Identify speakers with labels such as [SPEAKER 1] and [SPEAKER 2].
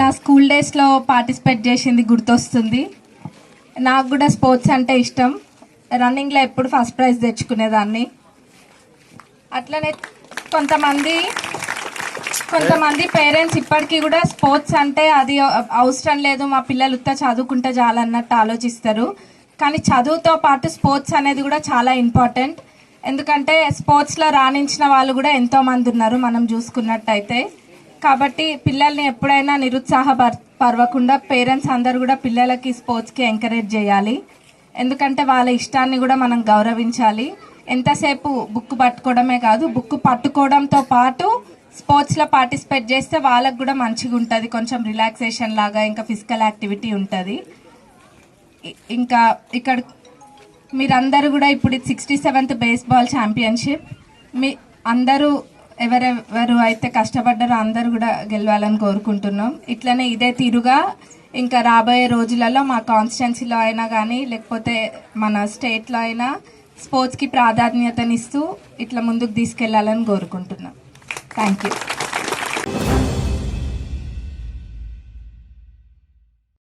[SPEAKER 1] నా స్కూల్ డేస్లో పార్టిసిపేట్ చేసింది గుర్తొస్తుంది. నాకు కూడా స్పోర్ట్స్ అంటే ఇష్టం. రన్నింగ్లో ఎప్పుడు ఫస్ట్ ప్రైజ్ తెచ్చుకునేదాన్ని. అట్లనే కొంతమంది పేరెంట్స్ ఇప్పటికీ కూడా స్పోర్ట్స్ అంటే అది అవసరం లేదు, మా పిల్లలు ఉత్త చదువుకుంటే చాలన్నట్టు ఆలోచిస్తారు. కానీ చదువుతో పాటు స్పోర్ట్స్ అనేది కూడా చాలా ఇంపార్టెంట్. ఎందుకంటే స్పోర్ట్స్లో రాణించిన వాళ్ళు కూడా ఎంతోమంది ఉన్నారు మనం చూసుకున్నట్టయితే. కాబట్టి పిల్లల్ని ఎప్పుడైనా నిరుత్సాహపరవకుండా పేరెంట్స్ అందరూ కూడా పిల్లలకి స్పోర్ట్స్కి ఎంకరేజ్ చేయాలి. ఎందుకంటే వాళ్ళ ఇష్టాన్ని కూడా మనం గౌరవించాలి. ఎంతసేపు బుక్ పట్టుకోవడమే కాదు, బుక్ పట్టుకోవడంతో పాటు స్పోర్ట్స్లో పార్టిసిపేట్ చేస్తే వాళ్ళకు కూడా మంచిగా ఉంటుంది, కొంచెం రిలాక్సేషన్ లాగా, ఇంకా ఫిజికల్ యాక్టివిటీ ఉంటుంది. ఇంకా ఇక్కడ మీరందరూ కూడా ఇప్పుడు 67th బేస్బాల్ ఛాంపియన్షిప్, మీ అందరూ ఎవరెవరు అయితే కష్టపడ్డారో అందరూ కూడా గెలవాలని కోరుకుంటున్నాం. ఇట్లనే ఇదే తీరుగా ఇంకా రాబోయే రోజులలో మా కాన్స్టిట్యున్సీలో అయినా కానీ లేకపోతే మన స్టేట్లో అయినా స్పోర్ట్స్కి ప్రాధాన్యతనిస్తూ ఇట్లా ముందుకు తీసుకెళ్లాలని కోరుకుంటున్నాం. Thank you.